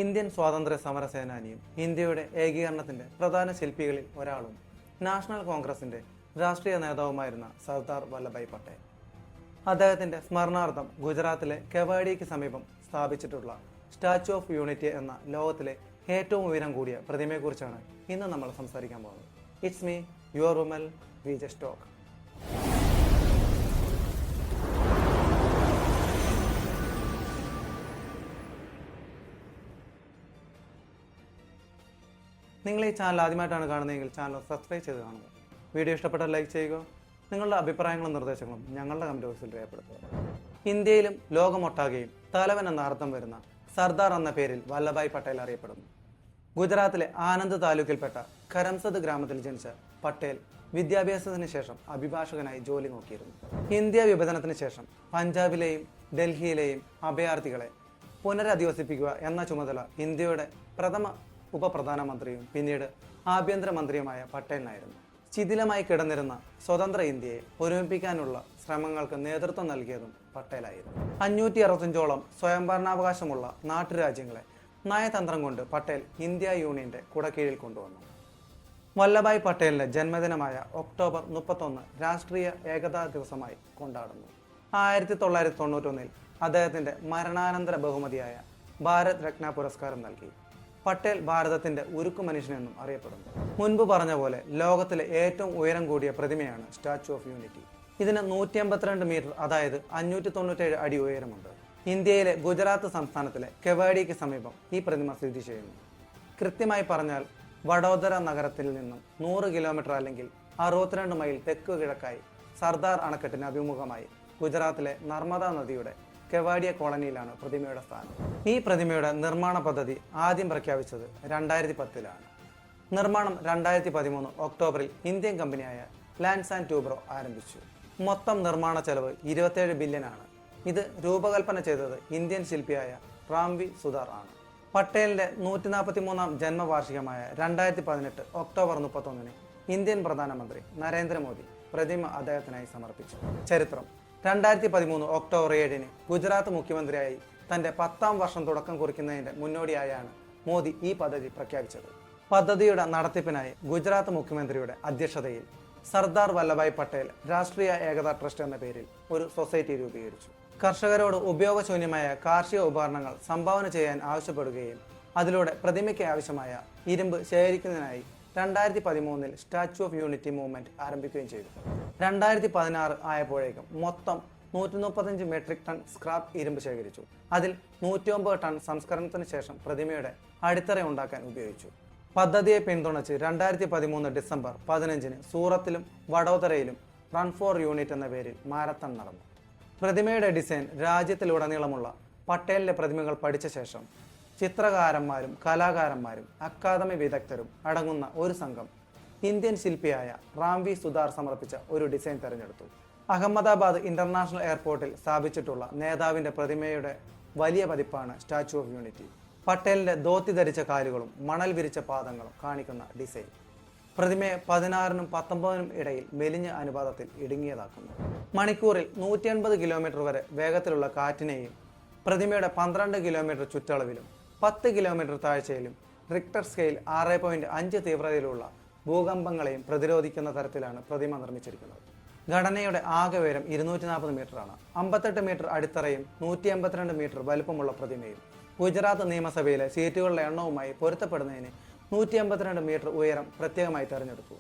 Indian സ്വാതന്ത്ര്യ സമര സേനാനിയും ഇന്ത്യയുടെ ഏകീകരണത്തിന്റെ പ്രധാന ശില്പികളിൽ ഒരാളും നാഷണൽ കോൺഗ്രസിന്റെ രാഷ്ട്രീയ നേതാവുമായിരുന്ന സർദാർ വല്ലഭായ് പട്ടേൽ. അദ്ദേഹത്തിന്റെ സ്മരണാർത്ഥം ഗുജറാത്തിലെ കെവാഡിയയ്ക്ക് സമീപം സ്ഥാപിച്ചിട്ടുള്ള സ്റ്റാച്യു ഓഫ് യൂണിറ്റി എന്ന ലോകത്തിലെ ഏറ്റവും ഉയരം കൂടിയ പ്രതിമയെക്കുറിച്ചാണ് ഇന്ന് നമ്മൾ സംസാരിക്കാൻ പോകുന്നത്. It's me your Vimal. We just talk. നിങ്ങൾ ഈ ചാനൽ ആദ്യമായിട്ടാണ് കാണുന്നതെങ്കിൽ ചാനൽ സബ്സ്ക്രൈബ് ചെയ്ത് കാണുക. വീഡിയോ ഇഷ്ടപ്പെട്ടാൽ ലൈക്ക് ചെയ്യുക. നിങ്ങളുടെ അഭിപ്രായങ്ങളും നിർദ്ദേശങ്ങളും ഞങ്ങളുടെ കമന്റ് ബോക്സിൽ രേഖപ്പെടുത്തുക. ഇന്ത്യയിലും ലോകമൊട്ടാകെയും തലവൻ എന്ന അർത്ഥം വരുന്ന സർദാർ എന്ന പേരിൽ വല്ലഭായ് പട്ടേൽ അറിയപ്പെടുന്നു. ഗുജറാത്തിലെ ആനന്ദ് താലൂക്കിൽപ്പെട്ട കരംസദ് ഗ്രാമത്തിൽ ജനിച്ച പട്ടേൽ വിദ്യാഭ്യാസത്തിന് ശേഷം അഭിഭാഷകനായി ജോലി നോക്കിയിരുന്നു. ഇന്ത്യ വിഭജനത്തിന് ശേഷം പഞ്ചാബിലെയും ഡൽഹിയിലെയും അഭയാർത്ഥികളെ പുനരധിവസിപ്പിക്കുക എന്ന ചുമതല ഇന്ത്യയുടെ പ്രഥമ ഉപപ്രധാനമന്ത്രിയും പിന്നീട് ആഭ്യന്തരമന്ത്രിയുമായ പട്ടേലിനായിരുന്നു. ശിഥിലമായി കിടന്നിരുന്ന സ്വതന്ത്ര ഇന്ത്യയെ ഒരുമിപ്പിക്കാനുള്ള ശ്രമങ്ങൾക്ക് നേതൃത്വം നൽകിയതും പട്ടേലായിരുന്നു. 565ഓളം സ്വയംഭരണാവകാശമുള്ള നാട്ടുരാജ്യങ്ങളെ നയതന്ത്രം കൊണ്ട് പട്ടേൽ ഇന്ത്യ യൂണിയന്റെ കുടക്കീഴിൽ കൊണ്ടുവന്നു. വല്ലഭായ് പട്ടേലിന്റെ ജന്മദിനമായ ഒക്ടോബർ 31 രാഷ്ട്രീയ ഏകതാ ദിവസമായി കൊണ്ടാടുന്നു. 1991 അദ്ദേഹത്തിന്റെ മരണാനന്തര ബഹുമതിയായ ഭാരത് രത്ന പുരസ്കാരം നൽകി. പട്ടേൽ ഭാരതത്തിന്റെ ഉരുക്കു മനുഷ്യനെന്നും അറിയപ്പെടുന്നു. മുൻപ് പറഞ്ഞ പോലെ ലോകത്തിലെ ഏറ്റവും ഉയരം കൂടിയ പ്രതിമയാണ് സ്റ്റാച്യു ഓഫ് യൂണിറ്റി. ഇതിന് 152 മീറ്റർ, അതായത് 597 അടി ഉയരമുണ്ട്. ഇന്ത്യയിലെ ഗുജറാത്ത് സംസ്ഥാനത്തിലെ കെവാഡിയയ്ക്ക് സമീപം ഈ പ്രതിമ സ്ഥിതി ചെയ്യുന്നു. കൃത്യമായി പറഞ്ഞാൽ വഡോദര നഗരത്തിൽ നിന്നും 100 കിലോമീറ്റർ അല്ലെങ്കിൽ 62 മൈൽ തെക്കു കിഴക്കായി സർദാർ അണക്കെട്ടിന് അഭിമുഖമായി ഗുജറാത്തിലെ നർമ്മദ നദിയുടെ കെവാഡിയ കോളനിയിലാണ് പ്രതിമയുടെ സ്ഥാനം. ഈ പ്രതിമയുടെ നിർമ്മാണ പദ്ധതി ആദ്യം പ്രഖ്യാപിച്ചത് 2010-ലാണ്. നിർമ്മാണം 2013 ഒക്ടോബറിൽ ഇന്ത്യൻ കമ്പനിയായ ലാൻഡ്സ് ആൻഡ് ട്യൂബ്രോ ആരംഭിച്ചു. മൊത്തം നിർമ്മാണ ചെലവ് 27 ബില്യനാണ്. ഇത് രൂപകൽപ്പന ചെയ്തത് ഇന്ത്യൻ ശില്പിയായ റാംവി സുതാർ ആണ്. പട്ടേലിന്റെ 143-ാം ജന്മവാർഷികമായ 2018 ഒക്ടോബർ 31 ഇന്ത്യൻ പ്രധാനമന്ത്രി നരേന്ദ്രമോദി പ്രതിമ അദ്ദേഹത്തിനായി സമർപ്പിച്ചു. ചരിത്രം: 2013 ഒക്ടോബർ 7 ഗുജറാത്ത് മുഖ്യമന്ത്രിയായി തന്റെ 10ാം വർഷം തുടക്കം കുറിക്കുന്നതിന്റെ മുന്നോടിയായാണ് മോദി ഈ പദ്ധതി പ്രഖ്യാപിച്ചത്. പദ്ധതിയുടെ നടത്തിപ്പിനായി ഗുജറാത്ത് മുഖ്യമന്ത്രിയുടെ അധ്യക്ഷതയിൽ സർദാർ വല്ലഭായ് പട്ടേൽ രാഷ്ട്രീയ ഏകതാ ട്രസ്റ്റ് എന്ന പേരിൽ ഒരു സൊസൈറ്റി രൂപീകരിച്ചു. കർഷകരോട് ഉപയോഗശൂന്യമായ കാർഷിക ഉപകരണങ്ങൾ സംഭാവന ചെയ്യാൻ ആവശ്യപ്പെടുകയും അതിലൂടെ പ്രതിമയ്ക്ക് ആവശ്യമായ ഇരുമ്പ് ശേഖരിക്കുന്നതിനായി 2013 സ്റ്റാച്യു ഓഫ് യൂണിറ്റി മൂവ്മെന്റ് ആരംഭിക്കുകയും ചെയ്തു. 2016 ആയപ്പോഴേക്കും മൊത്തം 135 മെട്രിക് ടൺ സ്ക്രാപ്പ് ഇരുമ്പ് ശേഖരിച്ചു. അതിൽ 109 ടൺ സംസ്കരണത്തിന് ശേഷം പ്രതിമയുടെ അടിത്തറ ഉണ്ടാക്കാൻ ഉപയോഗിച്ചു. പദ്ധതിയെ പിന്തുണച്ച് 2013 ഡിസംബർ 15 സൂറത്തിലും വഡോദരയിലും റൺ ഫോർ യൂണിറ്റ് എന്ന പേരിൽ മാരത്തൺ നടന്നു. പ്രതിമയുടെ ഡിസൈൻ രാജ്യത്തിലുടനീളമുള്ള പട്ടേലിന്റെ പ്രതിമകൾ പഠിച്ച ശേഷം ചിത്രകാരന്മാരും കലാകാരന്മാരും അക്കാദമി വിദഗ്ധരും അടങ്ങുന്ന ഒരു സംഘം ഇന്ത്യൻ ശില്പിയായ റാംവി സുതാർ സമർപ്പിച്ച ഒരു ഡിസൈൻ തിരഞ്ഞെടുത്തു. അഹമ്മദാബാദ് ഇന്റർനാഷണൽ എയർപോർട്ടിൽ സ്ഥാപിച്ചിട്ടുള്ള നേതാവിന്റെ പ്രതിമയുടെ വലിയ പതിപ്പാണ് സ്റ്റാച്യു ഓഫ് യൂണിറ്റി. പട്ടേലിന്റെ ധോത്തി ധരിച്ച കാലുകളും മണൽ വിരിച്ച പാദങ്ങളും കാണിക്കുന്ന ഡിസൈൻ പ്രതിമയെ 16-നും 19-നും ഇടയിൽ മെലിഞ്ഞ അനുപാതത്തിൽ ഇടുങ്ങിയതാക്കുന്നു. മണിക്കൂറിൽ 180 കിലോമീറ്റർ വരെ വേഗത്തിലുള്ള കാറ്റിനെയും പ്രതിമയുടെ 12 കിലോമീറ്റർ ചുറ്റളവിലും 10 കിലോമീറ്റർ താഴ്ചയിലും റിക്ടർ സ്കെയിൽ 6.5 തീവ്രതയിലുള്ള ഭൂകമ്പങ്ങളെയും പ്രതിരോധിക്കുന്ന തരത്തിലാണ് പ്രതിമ നിർമ്മിച്ചിരിക്കുന്നത്. ഘടനയുടെ ആകെ ഉയരം 240 മീറ്ററാണ്. 58 മീറ്റർ അടിത്തറയും 182 മീറ്റർ വലുപ്പമുള്ള പ്രതിമയും ഗുജറാത്ത് നിയമസഭയിലെ സീറ്റുകളുടെ എണ്ണവുമായി പൊരുത്തപ്പെടുന്നതിന് 182 മീറ്റർ ഉയരം പ്രത്യേകമായി തെരഞ്ഞെടുത്തു.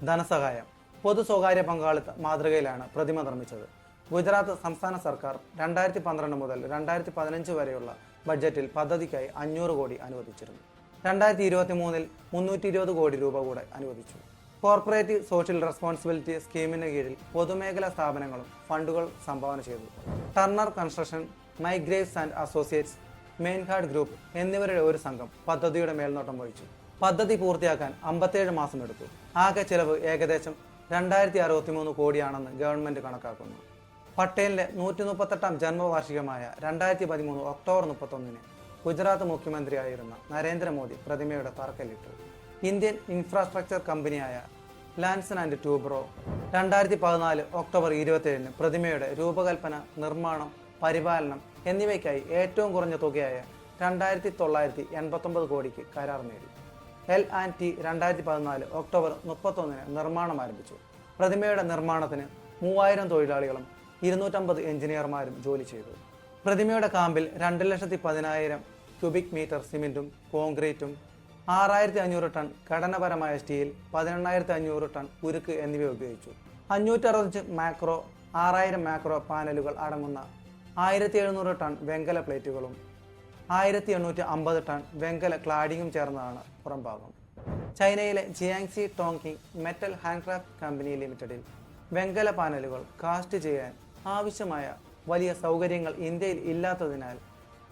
ധനസഹായം: പൊതു സ്വകാര്യ പങ്കാളിത്ത മാതൃകയിലാണ് പ്രതിമ നിർമ്മിച്ചത്. ഗുജറാത്ത് സംസ്ഥാന സർക്കാർ 2012 മുതൽ 2015 വരെയുള്ള ബഡ്ജറ്റിൽ പദ്ധതിക്കായി 500 കോടി അനുവദിച്ചിരുന്നു. 2023 320 കോടി രൂപ കൂടെ അനുവദിച്ചു. കോർപ്പറേറ്റീവ് സോഷ്യൽ റെസ്പോൺസിബിലിറ്റി സ്കീമിന് കീഴിൽ പൊതുമേഖലാ സ്ഥാപനങ്ങളും ഫണ്ടുകൾ സംഭാവന ചെയ്തു. ടർണർ കൺസ്ട്രക്ഷൻ, മൈഗ്രേവ്സ് ആൻഡ് അസോസിയേറ്റ്സ്, മെയിൻഹാർഡ് ഗ്രൂപ്പ് എന്നിവരുടെ ഒരു സംഘം പദ്ധതിയുടെ മേൽനോട്ടം വഹിച്ചു. പദ്ധതി പൂർത്തിയാക്കാൻ 57 മാസം എടുത്തു. ആകെ ചെലവ് ഏകദേശം 2063 കോടിയാണെന്ന് ഗവൺമെന്റ് കണക്കാക്കുന്നു. പട്ടേലിന്റെ 138-ാം ജന്മവാർഷികമായ 2013 ഒക്ടോബർ 31 ഗുജറാത്ത് മുഖ്യമന്ത്രിയായിരുന്ന നരേന്ദ്രമോദി പ്രതിമയുടെ തറക്കല്ലിട്ടു. ഇന്ത്യൻ ഇൻഫ്രാസ്ട്രക്ചർ കമ്പനിയായ ലാൻഡ്സ് ആൻഡ് ട്യൂബ്രോ 2014 ഒക്ടോബർ 27 പ്രതിമയുടെ രൂപകൽപ്പന, നിർമ്മാണം, പരിപാലനം എന്നിവയ്ക്കായി ഏറ്റവും കുറഞ്ഞ തുകയായ $2,989 കോടിക്ക് കരാർ നേടി. L&T 2014 ഒക്ടോബർ 31 നിർമ്മാണം ആരംഭിച്ചു. പ്രതിമയുടെ നിർമ്മാണത്തിന് 3000 തൊഴിലാളികളും 250 എഞ്ചിനീയർമാരും ജോലി ചെയ്തു. പ്രതിമയുടെ കാമ്പിൽ 2,10,000 ക്യൂബിക് മീറ്റർ സിമെന്റും കോൺക്രീറ്റും 6,500 ടൺ ഘടനപരമായ സ്റ്റീൽ, 18,500 ടൺ ഉരുക്ക് എന്നിവ ഉപയോഗിച്ചു. 565 മാക്രോ, 6000 മാക്രോ പാനലുകൾ അടങ്ങുന്ന 1,700 ടൺ വെങ്കല പ്ലേറ്റുകളും 1,850 ടൺ വെങ്കല ക്ലാഡിങ്ങും ചേർന്നതാണ് പുറംഭാഗം. ചൈനയിലെ ജിയാങ്സി ടോങ്ങിങ് മെറ്റൽ ഹാൻഡ്ക്രാഫ്റ്റ് കമ്പനി ലിമിറ്റഡിൽ വെങ്കല പാനലുകൾ കാസ്റ്റ് ചെയ്യാൻ ആവശ്യമായ വലിയ സൗകര്യങ്ങൾ ഇന്ത്യയിൽ ഇല്ലാത്തതിനാൽ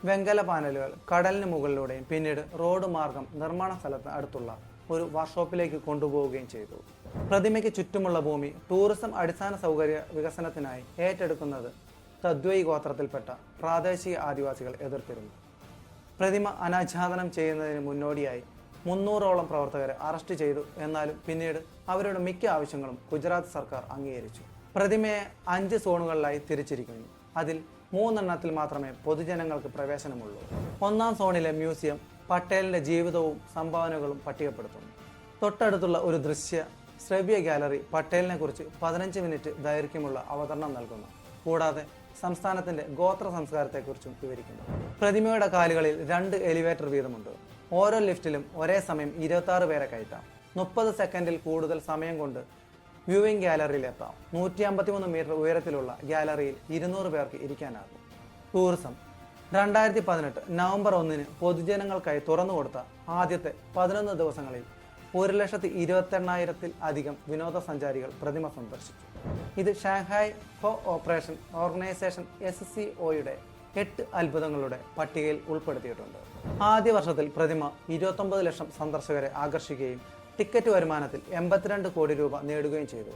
വെങ്കല പാനലുകൾ കടലിന് മുകളിലൂടെയും പിന്നീട് റോഡ് മാർഗം നിർമ്മാണ സ്ഥലത്ത് അടുത്തുള്ള ഒരു വർക്ക്ഷോപ്പിലേക്ക് കൊണ്ടുപോവുകയും ചെയ്തു. പ്രതിമയ്ക്ക് ചുറ്റുമുള്ള ഭൂമി ടൂറിസം അടിസ്ഥാന സൗകര്യ വികസനത്തിനായി ഏറ്റെടുക്കുന്നത് തദ്വൈ ഗോത്രത്തിൽപ്പെട്ട പ്രാദേശിക ആദിവാസികൾ എതിർത്തിരുന്നു. പ്രതിമ അനാച്ഛാദനം ചെയ്യുന്നതിന് മുന്നോടിയായി 300ഓളം പ്രവർത്തകരെ അറസ്റ്റ് ചെയ്തു. എന്നാലും പിന്നീട് അവരുടെ മിക്ക ആവശ്യങ്ങളും ഗുജറാത്ത് സർക്കാർ അംഗീകരിച്ചു. പ്രതിമയെ 5 സോണുകളിലായി തിരിച്ചിരിക്കുന്നു. അതിൽ 3 എണ്ണത്തിൽ മാത്രമേ പൊതുജനങ്ങൾക്ക് പ്രവേശനമുള്ളൂ. 1ാം സോണിലെ മ്യൂസിയം പട്ടേലിന്റെ ജീവിതവും സംഭാവനകളും പട്ടികപ്പെടുത്തുന്നു. തൊട്ടടുത്തുള്ള ഒരു ശ്രവ്യ ഗാലറി പട്ടേലിനെ കുറിച്ച് 15 മിനിറ്റ് ദൈർഘ്യമുള്ള അവതരണം നൽകുന്നു. കൂടാതെ സംസ്ഥാനത്തിന്റെ ഗോത്ര സംസ്കാരത്തെക്കുറിച്ചും വിവരിക്കുന്നു. പ്രതിമയുടെ കാലുകളിൽ 2 എലിവേറ്റർ വീതമുണ്ട്. ഓരോ ലിഫ്റ്റിലും ഒരേ സമയം 26 പേരെ കയറ്റാം. 30 സെക്കൻഡിൽ കൂടുതൽ സമയം കൊണ്ട് വ്യൂവിംഗ് ഗാലറിയിൽ എത്താം. 153 മീറ്റർ ഉയരത്തിലുള്ള ഗാലറിയിൽ 200 പേർക്ക് ഇരിക്കാനാകും. ടൂറിസം 2018 നവംബർ 1 പൊതുജനങ്ങൾക്കായി തുറന്നുകൊടുത്ത ആദ്യത്തെ 11 ദിവസങ്ങളിൽ 1,28,000-ൽ വിനോദസഞ്ചാരികൾ പ്രതിമ സന്ദർശിച്ചു. ഇത് ഷാങ്ഹായ് കോഓപ്പറേഷൻ ഓർഗനൈസേഷൻ SCOയുടെ 8 അത്ഭുതങ്ങളുടെ പട്ടികയിൽ ഉൾപ്പെടുത്തിയിട്ടുണ്ട്. ആദ്യ വർഷത്തിൽ പ്രതിമ 29 ലക്ഷം സന്ദർശകരെ ആകർഷിക്കുകയും ടിക്കറ്റ് വരുമാനത്തിൽ 82 കോടി രൂപ നേടുകയും ചെയ്തു.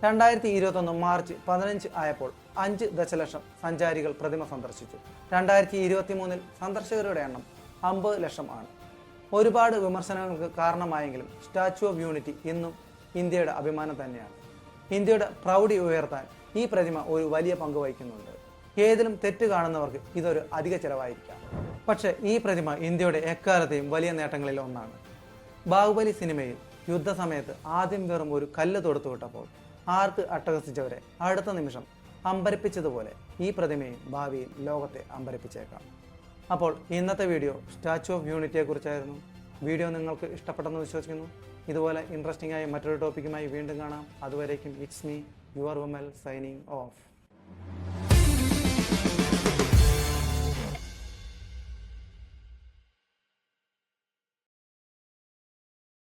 2021 മാർച്ച് 15 ആയപ്പോൾ 5 ദശലക്ഷം സഞ്ചാരികൾ പ്രതിമ സന്ദർശിച്ചു. 2023 സന്ദർശകരുടെ എണ്ണം 50 ലക്ഷം ആണ്. ഒരുപാട് വിമർശനങ്ങൾക്ക് കാരണമായെങ്കിലും സ്റ്റാച്യു ഓഫ് യൂണിറ്റി ഇന്നും ഇന്ത്യയുടെ അഭിമാനം തന്നെയാണ്. ഇന്ത്യയുടെ പ്രൗഢി ഉയർത്താൻ ഈ പ്രതിമ ഒരു വലിയ പങ്ക് വഹിക്കുന്നുണ്ട്. ഏതിലും തെറ്റ് കാണുന്നവർക്ക് ഇതൊരു അധിക ചെലവായിരിക്കാം. പക്ഷേ ഈ പ്രതിമ ഇന്ത്യയുടെ എക്കാലത്തെയും വലിയ നേട്ടങ്ങളിൽ ഒന്നാണ്. ബാഹുബലി സിനിമയിൽ യുദ്ധസമയത്ത് ആദ്യം വെറും ഒരു കല്ല് തൊടുത്തു വിട്ടപ്പോൾ ആർത്ത് അട്ടഹസിച്ചവരെ അടുത്ത നിമിഷം അമ്പരപ്പിച്ചതുപോലെ ഈ പ്രതിമയും ഭാവിയിൽ ലോകത്തെ അമ്പരപ്പിച്ചേക്കാം. അപ്പോൾ ഇന്നത്തെ വീഡിയോ സ്റ്റാച്യു ഓഫ് യൂണിറ്റിയെ കുറിച്ചായിരുന്നു. വീഡിയോ നിങ്ങൾക്ക് ഇഷ്ടപ്പെട്ടെന്ന് വിശ്വസിക്കുന്നു. ഇതുപോലെ ഇൻട്രസ്റ്റിംഗ് ആയി മറ്റൊരു ടോപ്പിക്കുമായി വീണ്ടും കാണാം. അതുവരേക്കും it's me your Vimal signing off.